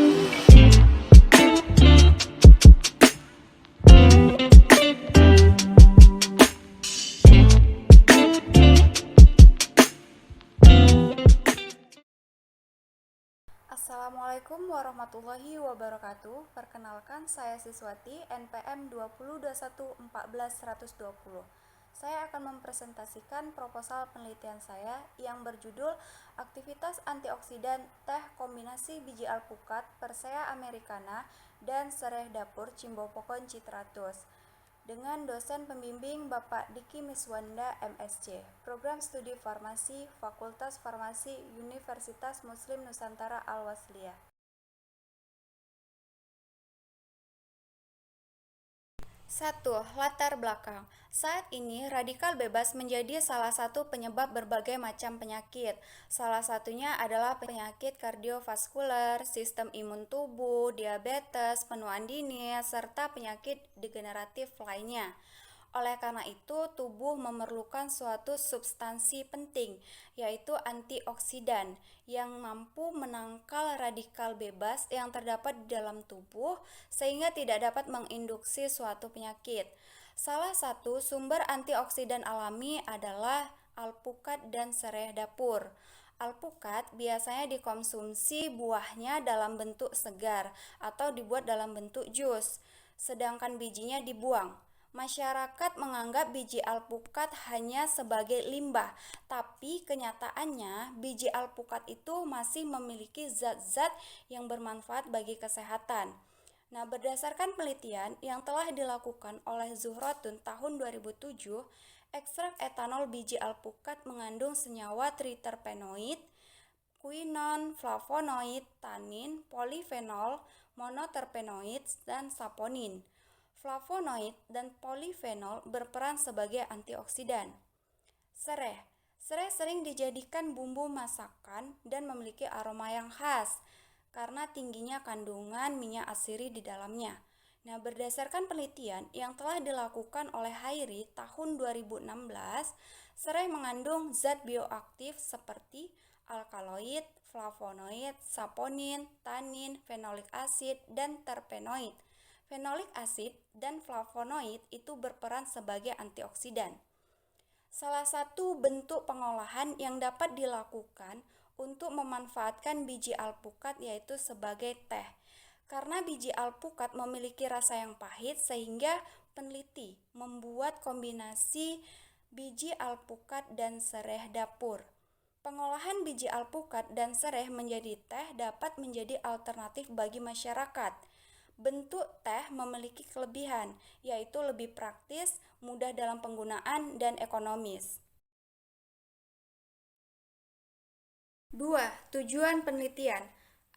Assalamualaikum warahmatullahi wabarakatuh. Perkenalkan, saya Siswati, NPM 202114-120. Saya akan mempresentasikan proposal penelitian saya yang berjudul Aktivitas Antioksidan Teh Kombinasi Biji Alpukat, Persea americana, dan Sereh Dapur Cimbopokon Citratus dengan dosen pembimbing Bapak Diki Miswanda MSc, Program Studi Farmasi, Fakultas Farmasi Universitas Muslim Nusantara Al-Wasliyah. 1. Latar belakang. Saat ini radikal bebas menjadi salah satu penyebab berbagai macam penyakit. Salah satunya adalah penyakit kardiovaskuler, sistem imun tubuh, diabetes, penuaan dini, serta penyakit degeneratif lainnya. Oleh karena itu, tubuh memerlukan suatu substansi penting, yaitu antioksidan, yang mampu menangkal radikal bebas yang terdapat di dalam tubuh sehingga tidak dapat menginduksi suatu penyakit. Salah satu sumber antioksidan alami adalah alpukat dan sereh dapur. Alpukat biasanya dikonsumsi buahnya dalam bentuk segar atau dibuat dalam bentuk jus, sedangkan bijinya dibuang. Masyarakat menganggap biji alpukat hanya sebagai limbah, tapi kenyataannya biji alpukat itu masih memiliki zat-zat yang bermanfaat bagi kesehatan. Nah, berdasarkan penelitian yang telah dilakukan oleh Zuhratun tahun 2007, ekstrak etanol biji alpukat mengandung senyawa triterpenoid, quinon, flavonoid, tanin, polifenol, monoterpenoid, dan saponin. Flavonoid dan polifenol berperan sebagai antioksidan. Sereh. Sereh sering dijadikan bumbu masakan dan memiliki aroma yang khas karena tingginya kandungan minyak asiri di dalamnya. Nah, berdasarkan penelitian yang telah dilakukan oleh Hairi tahun 2016, sereh mengandung zat bioaktif seperti alkaloid, flavonoid, saponin, tanin, fenolik asid, dan terpenoid. Fenolik asid dan flavonoid itu berperan sebagai antioksidan. Salah satu bentuk pengolahan yang dapat dilakukan untuk memanfaatkan biji alpukat yaitu sebagai teh. Karena biji alpukat memiliki rasa yang pahit sehingga peneliti membuat kombinasi biji alpukat dan sereh dapur. Pengolahan biji alpukat dan sereh menjadi teh dapat menjadi alternatif bagi masyarakat. Bentuk teh memiliki kelebihan, yaitu lebih praktis, mudah dalam penggunaan, dan ekonomis. 2. Tujuan penelitian.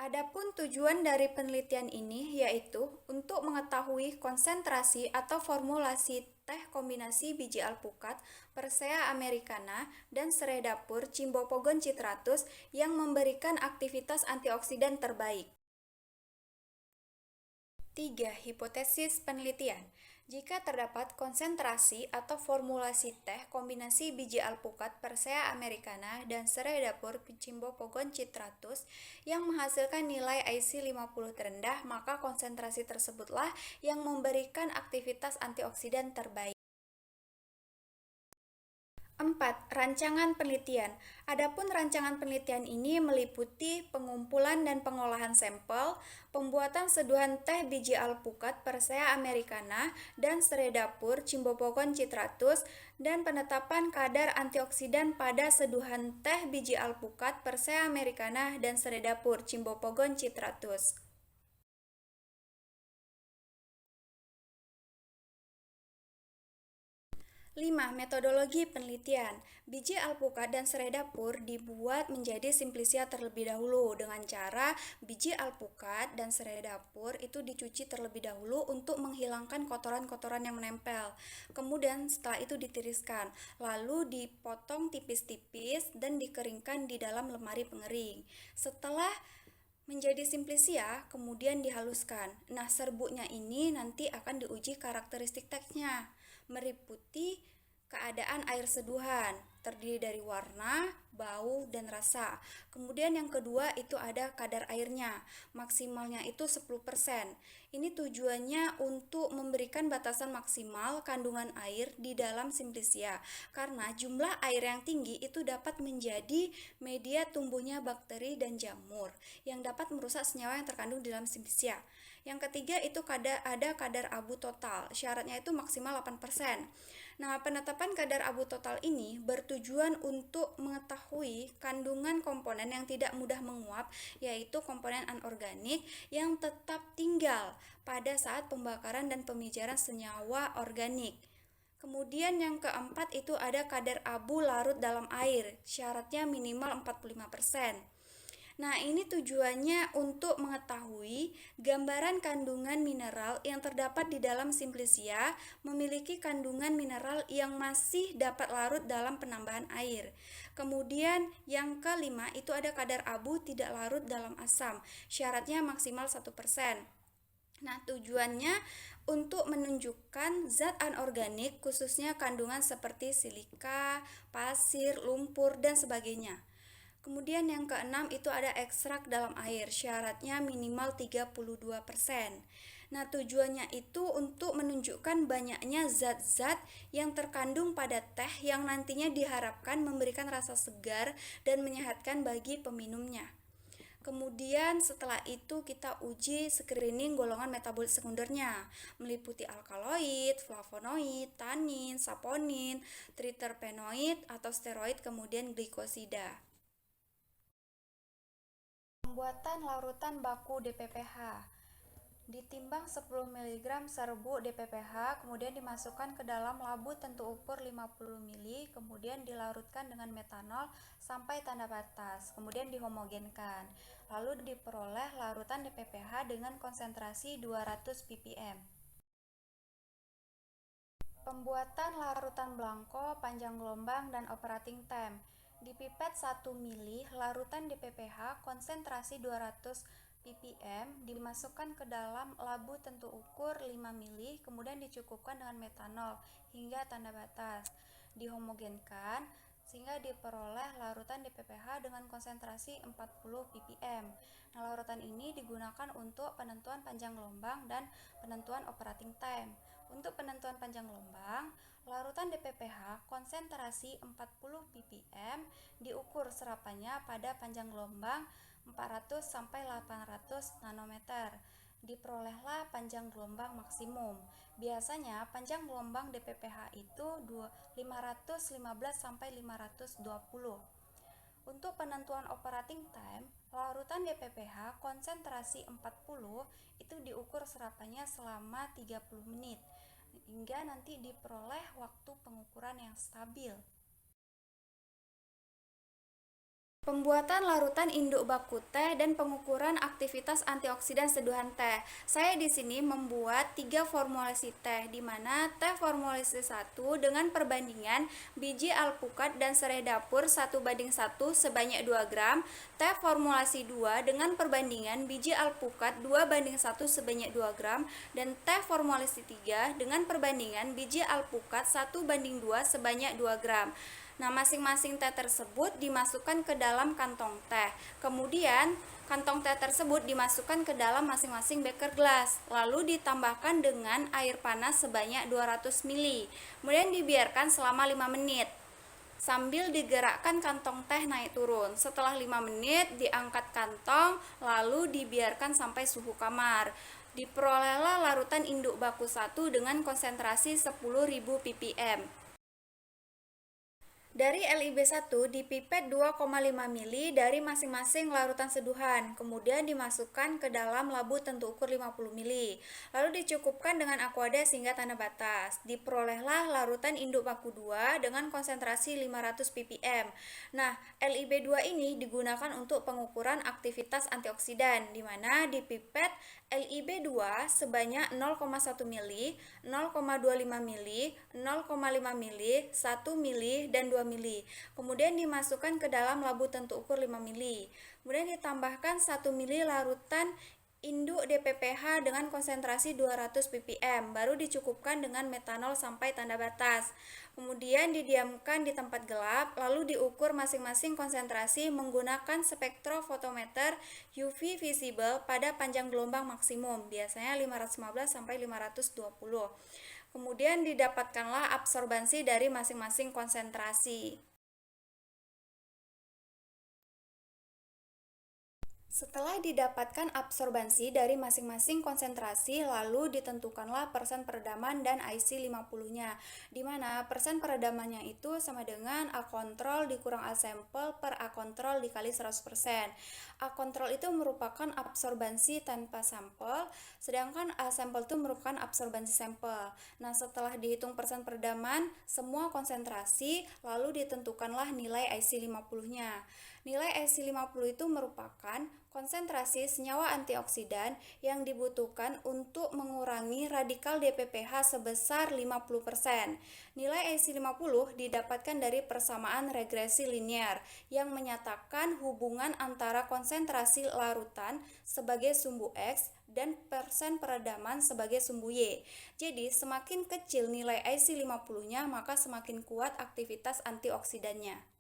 Adapun tujuan dari penelitian ini yaitu untuk mengetahui konsentrasi atau formulasi teh kombinasi biji alpukat, Persea americana, dan sereh dapur Cimbopogon citratus yang memberikan aktivitas antioksidan terbaik. 3. Hipotesis penelitian. Jika terdapat konsentrasi atau formulasi teh kombinasi biji alpukat Persea americana dan sereh dapur Cimbopogon citratus yang menghasilkan nilai IC 50 terendah, maka konsentrasi tersebutlah yang memberikan aktivitas antioksidan terbaik. 4. Rancangan penelitian. Adapun rancangan penelitian ini meliputi pengumpulan dan pengolahan sampel, pembuatan seduhan teh biji alpukat Persea americana dan sereh dapur Cimbopogon citratus, dan penetapan kadar antioksidan pada seduhan teh biji alpukat Persea americana dan sereh dapur Cimbopogon citratus. 5. Metodologi penelitian. Biji alpukat dan sereh dapur dibuat menjadi simplisia terlebih dahulu dengan cara biji alpukat dan sereh dapur itu dicuci terlebih dahulu untuk menghilangkan kotoran-kotoran yang menempel. Kemudian setelah itu ditiriskan, lalu dipotong tipis-tipis dan dikeringkan di dalam lemari pengering. Setelah menjadi simplisia, kemudian dihaluskan. Nah, serbuknya ini nanti akan diuji karakteristik teksnya, meliputi Keadaan air seduhan terdiri dari warna, bau, dan rasa. Kemudian yang kedua itu ada kadar airnya, maksimalnya itu 10%. Ini tujuannya untuk memberikan batasan maksimal kandungan air di dalam Simplicia, karena jumlah air yang tinggi itu dapat menjadi media tumbuhnya bakteri dan jamur yang dapat merusak senyawa yang terkandung di dalam Simplicia. Yang ketiga itu ada kadar abu total, syaratnya itu maksimal 8%. Nah, penetapan kadar abu total ini bertujuan untuk mengetahui kandungan komponen yang tidak mudah menguap, yaitu komponen anorganik yang tetap tinggal pada saat pembakaran dan pemijaran senyawa organik. Kemudian yang keempat itu ada kadar abu larut dalam air, syaratnya minimal 45%. Nah, ini tujuannya untuk mengetahui gambaran kandungan mineral yang terdapat di dalam Simplicia memiliki kandungan mineral yang masih dapat larut dalam penambahan air. Kemudian yang kelima itu ada kadar abu tidak larut dalam asam, syaratnya maksimal 1%. Nah, tujuannya untuk menunjukkan zat anorganik khususnya kandungan seperti silika, pasir, lumpur, dan sebagainya. Kemudian yang keenam itu ada ekstrak dalam air, syaratnya minimal 32%. Nah, tujuannya itu untuk menunjukkan banyaknya zat-zat yang terkandung pada teh yang nantinya diharapkan memberikan rasa segar dan menyehatkan bagi peminumnya. Kemudian setelah itu kita uji screening golongan metabolit sekundernya, meliputi alkaloid, flavonoid, tanin, saponin, triterpenoid atau steroid, kemudian glikosida. Pembuatan larutan baku DPPH. Ditimbang 10 mg serbuk DPPH, kemudian dimasukkan ke dalam labu tentu ukur 50 ml, kemudian dilarutkan dengan metanol sampai tanda batas, kemudian dihomogenkan. Lalu diperoleh larutan DPPH dengan konsentrasi 200 ppm. Pembuatan larutan blanko, panjang gelombang, dan operating time. Di pipet 1 ml larutan DPPH konsentrasi 200 ppm dimasukkan ke dalam labu tentu ukur 5 ml, kemudian dicukupkan dengan metanol hingga tanda batas. Dihomogenkan sehingga diperoleh larutan DPPH dengan konsentrasi 40 ppm. Nah, larutan ini digunakan untuk penentuan panjang gelombang dan penentuan operating time. Untuk penentuan panjang gelombang, larutan DPPH konsentrasi 40 ppm diukur serapannya pada panjang gelombang 400 sampai 800 nanometer. Diperolehlah panjang gelombang maksimum. Biasanya panjang gelombang DPPH itu 515 sampai 520. Untuk penentuan operating time, larutan DPPH konsentrasi 40 itu diukur serapannya selama 30 menit hingga nanti diperoleh waktu pengukuran yang stabil. Pembuatan larutan induk baku teh dan pengukuran aktivitas antioksidan seduhan teh. Saya di sini membuat 3 formulasi teh, di mana teh formulasi 1 dengan perbandingan biji alpukat dan serai dapur 1:1 sebanyak 2 gram, teh formulasi 2 dengan perbandingan biji alpukat 2:1 sebanyak 2 gram, dan teh formulasi 3 dengan perbandingan biji alpukat 1:2 sebanyak 2 gram. Nah, masing-masing teh tersebut dimasukkan ke dalam kantong teh. Kemudian, kantong teh tersebut dimasukkan ke dalam masing-masing beker gelas. Lalu ditambahkan dengan air panas sebanyak 200 ml. Kemudian dibiarkan selama 5 menit. Sambil digerakkan kantong teh naik turun. Setelah 5 menit, diangkat kantong, lalu dibiarkan sampai suhu kamar. Diperolehlah larutan induk baku 1 dengan konsentrasi 10.000 ppm. Dari LIB1 dipipet 2,5 ml dari masing-masing larutan seduhan, kemudian dimasukkan ke dalam labu tentu ukur 50 ml. Lalu dicukupkan dengan aquades hingga tanda batas. Diperolehlah larutan induk baku 2 dengan konsentrasi 500 ppm. Nah, LIB2 ini digunakan untuk pengukuran aktivitas antioksidan, di mana dipipet LIB2 sebanyak 0,1 ml, 0,25 ml, 0,5 ml, 1 ml, dan 2 ml. Kemudian dimasukkan ke dalam labu tentu ukur 5 ml. Kemudian ditambahkan 1 ml larutan Induk DPPH dengan konsentrasi 200 ppm baru dicukupkan dengan metanol sampai tanda batas. Kemudian didiamkan di tempat gelap, lalu diukur masing-masing konsentrasi menggunakan spektrofotometer UV visible pada panjang gelombang maksimum, biasanya 515 sampai 520. Kemudian didapatkanlah absorbansi dari masing-masing konsentrasi. Setelah didapatkan absorbansi dari masing-masing konsentrasi, lalu ditentukanlah persen peredaman dan IC 50-nya, di mana persen peredamannya itu sama dengan A kontrol dikurang A sampel per A kontrol dikali 100%. A kontrol itu merupakan absorbansi tanpa sampel, sedangkan A sampel itu merupakan absorbansi sampel. Nah, setelah dihitung persen peredaman, semua konsentrasi, lalu ditentukanlah nilai IC 50-nya. Nilai IC 50 itu merupakan konsentrasi senyawa antioksidan yang dibutuhkan untuk mengurangi radikal DPPH sebesar 50%. Nilai IC 50 didapatkan dari persamaan regresi linear yang menyatakan hubungan antara konsentrasi larutan sebagai sumbu X dan persen peredaman sebagai sumbu Y. Jadi, semakin kecil nilai IC 50-nya, maka semakin kuat aktivitas antioksidannya.